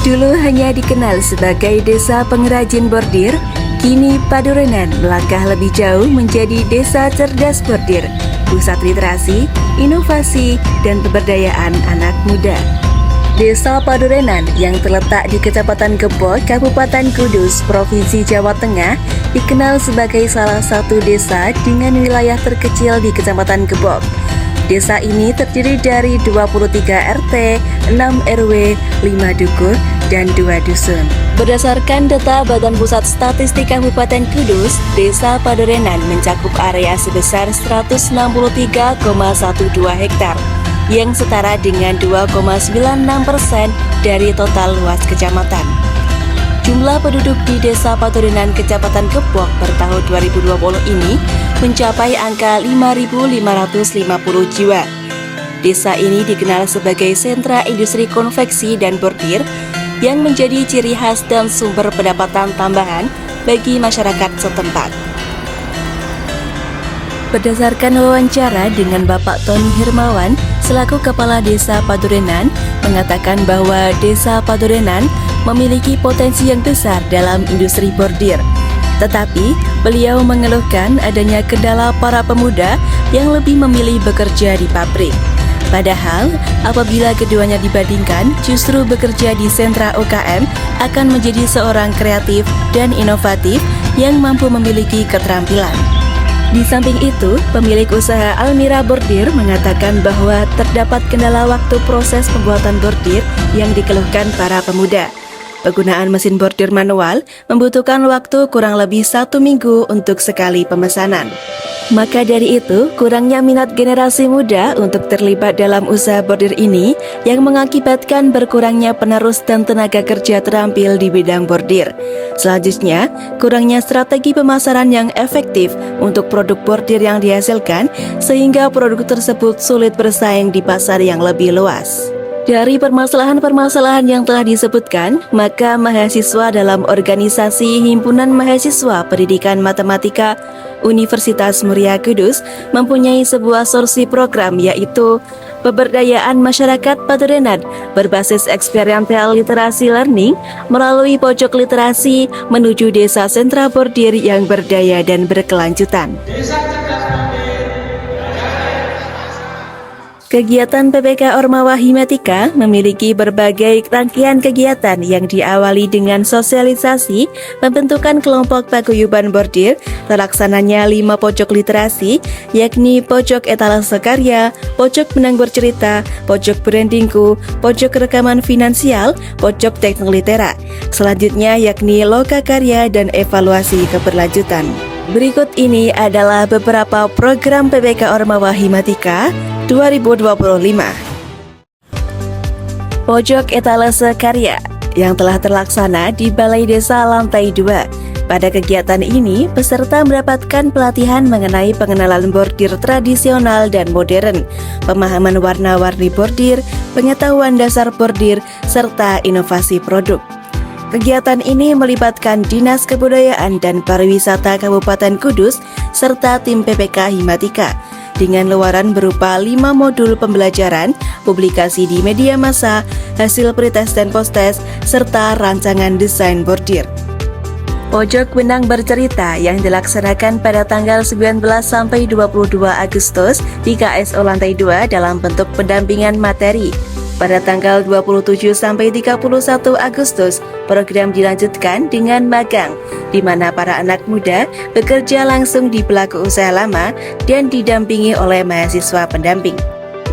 Dulu hanya dikenal sebagai desa pengrajin bordir, kini Padurenan melangkah lebih jauh menjadi desa cerdas bordir, pusat literasi, inovasi, dan pemberdayaan anak muda. Desa Padurenan yang terletak di Kecamatan Gebog, Kabupaten Kudus, Provinsi Jawa Tengah, dikenal sebagai salah satu desa dengan wilayah terkecil di Kecamatan Gebog. Desa ini terdiri dari 23 RT, 6 RW, 5 dukuh, dan 2 dusun. Berdasarkan data Badan Pusat Statistik Kabupaten Kudus, Desa Padurenan mencakup area sebesar 163,12 hektar, yang setara dengan 2,96% dari total luas kecamatan. Jumlah penduduk di Desa Padurenan Kecamatan Gebog per tahun 2020 ini mencapai angka 5.550 jiwa. Desa ini dikenal sebagai sentra industri konveksi dan bordir yang menjadi ciri khas dan sumber pendapatan tambahan bagi masyarakat setempat. Berdasarkan wawancara dengan Bapak Tony Hermawan selaku Kepala Desa Padurenan, mengatakan bahwa Desa Padurenan memiliki potensi yang besar dalam industri bordir. Tetapi, beliau mengeluhkan adanya kendala para pemuda yang lebih memilih bekerja di pabrik. Padahal, apabila keduanya dibandingkan, justru bekerja di sentra UKM akan menjadi seorang kreatif dan inovatif yang mampu memiliki keterampilan. Di samping itu, pemilik usaha Almira Bordir mengatakan bahwa terdapat kendala waktu proses pembuatan bordir yang dikeluhkan para pemuda. Penggunaan mesin bordir manual membutuhkan waktu kurang lebih 1 minggu untuk sekali pemesanan. Maka dari itu, kurangnya minat generasi muda untuk terlibat dalam usaha bordir ini yang mengakibatkan berkurangnya penerus dan tenaga kerja terampil di bidang bordir. Selanjutnya, kurangnya strategi pemasaran yang efektif untuk produk bordir yang dihasilkan sehingga produk tersebut sulit bersaing di pasar yang lebih luas. Dari permasalahan-permasalahan yang telah disebutkan, maka mahasiswa dalam organisasi Himpunan Mahasiswa Pendidikan Matematika Universitas Muria Kudus mempunyai sebuah solusi program, yaitu pemberdayaan masyarakat Padurenan berbasis experiential literasi learning melalui pojok literasi menuju desa sentra bordir yang berdaya dan berkelanjutan. Kegiatan PPK Ormawa Himatika memiliki berbagai rangkaian kegiatan yang diawali dengan sosialisasi, pembentukan kelompok paguyuban bordir, terlaksananya 5 pojok literasi, yakni pojok etalase karya, pojok benang bercerita, pojok brandingku, pojok rekaman finansial, pojok teknolitera. Selanjutnya yakni loka karya dan evaluasi keberlanjutan. Berikut ini adalah beberapa program PPK Ormawa Himatika 2025. Pojok etalase karya yang telah terlaksana di Balai Desa Lantai 2. Pada kegiatan ini, peserta mendapatkan pelatihan mengenai pengenalan bordir tradisional dan modern, pemahaman warna-warni bordir, pengetahuan dasar bordir, serta inovasi produk. Kegiatan ini melibatkan Dinas Kebudayaan dan Pariwisata Kabupaten Kudus serta tim PPK Himatika dengan luaran berupa 5 modul pembelajaran, publikasi di media massa, hasil pretest dan postes, serta rancangan desain bordir. Pojok benang bercerita yang dilaksanakan pada tanggal 19 sampai 22 Agustus di KSO Lantai 2 dalam bentuk pendampingan materi. Pada tanggal 27 sampai 31 Agustus, program dilanjutkan dengan magang, di mana para anak muda bekerja langsung di pelaku usaha lama dan didampingi oleh mahasiswa pendamping.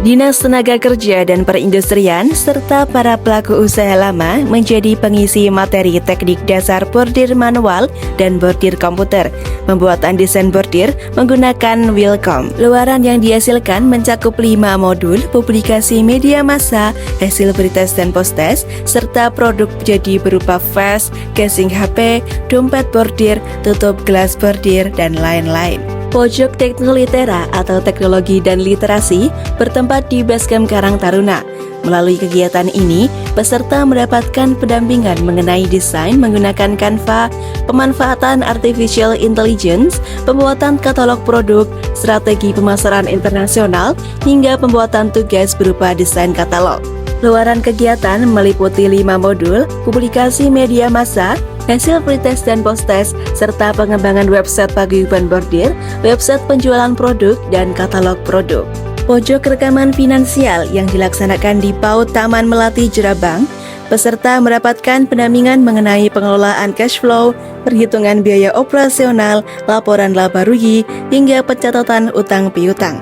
Dinas Tenaga Kerja dan Perindustrian serta para pelaku usaha lama menjadi pengisi materi teknik dasar bordir manual dan bordir komputer. Pembuatan desain bordir menggunakan Wilcom. Luaran yang dihasilkan mencakup 5 modul, publikasi media massa, hasil pretest dan postes, serta produk jadi berupa vas, casing HP, dompet bordir, tutup gelas bordir, dan lain-lain. Pojok Teknolitera atau Teknologi dan Literasi bertempat di Basecamp Karang Taruna. Melalui kegiatan ini, peserta mendapatkan pendampingan mengenai desain menggunakan Canva, pemanfaatan artificial intelligence, pembuatan katalog produk, strategi pemasaran internasional, hingga pembuatan tugas berupa desain katalog. Luaran kegiatan meliputi 5 modul, publikasi media massa, hasil pretest dan post-test, serta pengembangan website paguyuban bordir, website penjualan produk, dan katalog produk. Pojok rekaman finansial yang dilaksanakan di PAUD Taman Melati Jerabang, peserta mendapatkan pendampingan mengenai pengelolaan cash flow, perhitungan biaya operasional, laporan laba rugi, hingga pencatatan utang piutang.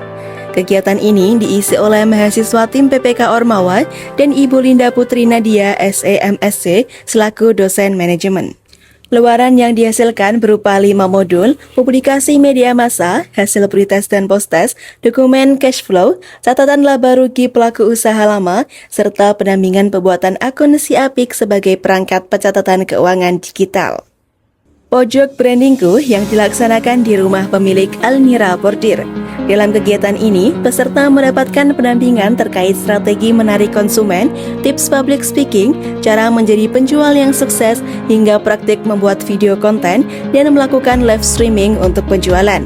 Kegiatan ini diisi oleh mahasiswa tim PPK Ormawa dan Ibu Linda Putri Nadia SEMSC selaku dosen manajemen. Luaran yang dihasilkan berupa 5 modul, publikasi media massa, hasil pretest dan post-test, dokumen cash flow, catatan laba rugi pelaku usaha lama, serta pendampingan pembuatan akun Siapik sebagai perangkat pencatatan keuangan digital. Pojok brandingku yang dilaksanakan di rumah pemilik Alnira Bordir. Dalam kegiatan ini, peserta mendapatkan pendampingan terkait strategi menarik konsumen, tips public speaking, cara menjadi penjual yang sukses, hingga praktik membuat video konten dan melakukan live streaming untuk penjualan.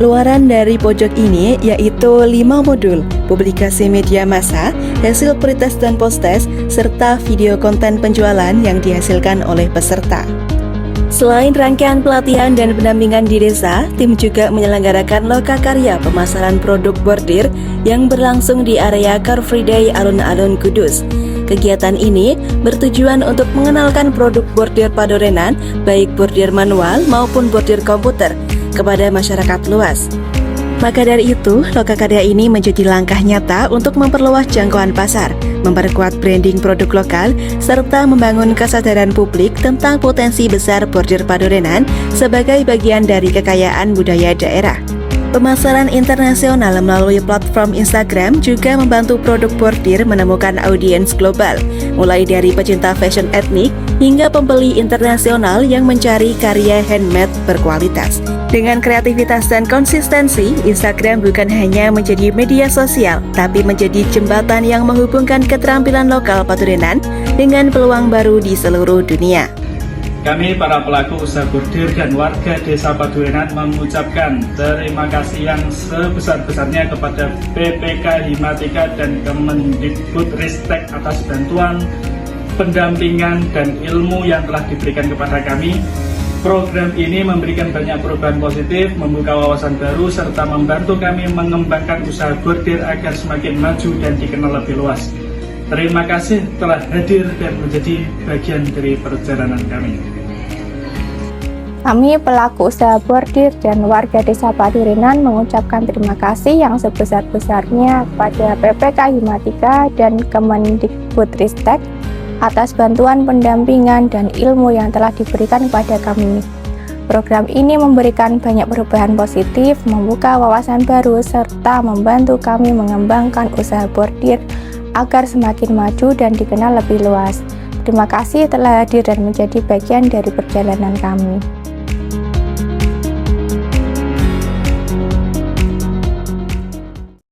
Luaran dari pojok ini yaitu 5 modul, publikasi media massa, hasil pretest dan post-test, serta video konten penjualan yang dihasilkan oleh peserta. Selain rangkaian pelatihan dan pendampingan di desa, tim juga menyelenggarakan lokakarya pemasaran produk bordir yang berlangsung di area Car Free Day Alun-Alun Kudus. Kegiatan ini bertujuan untuk mengenalkan produk bordir Padorenan, baik bordir manual maupun bordir komputer, kepada masyarakat luas. Maka dari itu, lokakarya ini menjadi langkah nyata untuk memperluas jangkauan pasar, memperkuat branding produk lokal, serta membangun kesadaran publik tentang potensi besar bordir Padorenan sebagai bagian dari kekayaan budaya daerah. Pemasaran internasional melalui platform Instagram juga membantu produk bordir menemukan audiens global, mulai dari pecinta fashion etnik hingga pembeli internasional yang mencari karya handmade berkualitas. Dengan kreativitas dan konsistensi, Instagram bukan hanya menjadi media sosial, tapi menjadi jembatan yang menghubungkan keterampilan lokal Padorenan dengan peluang baru di seluruh dunia. Kami para pelaku usaha bordir dan warga desa Padorenan mengucapkan terima kasih yang sebesar-besarnya kepada PPK Himatika dan Kemendikbudristek atas bantuan, pendampingan, dan ilmu yang telah diberikan kepada kami. Program ini memberikan banyak perubahan positif, membuka wawasan baru, serta membantu kami mengembangkan usaha bordir agar semakin maju dan dikenal lebih luas. Terima kasih telah hadir dan menjadi bagian dari perjalanan kami. Kami pelaku usaha bordir dan warga desa Padorenan mengucapkan terima kasih yang sebesar-besarnya kepada PPK Himatika dan Kemendikbudristek atas bantuan pendampingan dan ilmu yang telah diberikan kepada kami. Program ini memberikan banyak perubahan positif, membuka wawasan baru, serta membantu kami mengembangkan usaha bordir agar semakin maju dan dikenal lebih luas. Terima kasih telah hadir dan menjadi bagian dari perjalanan kami.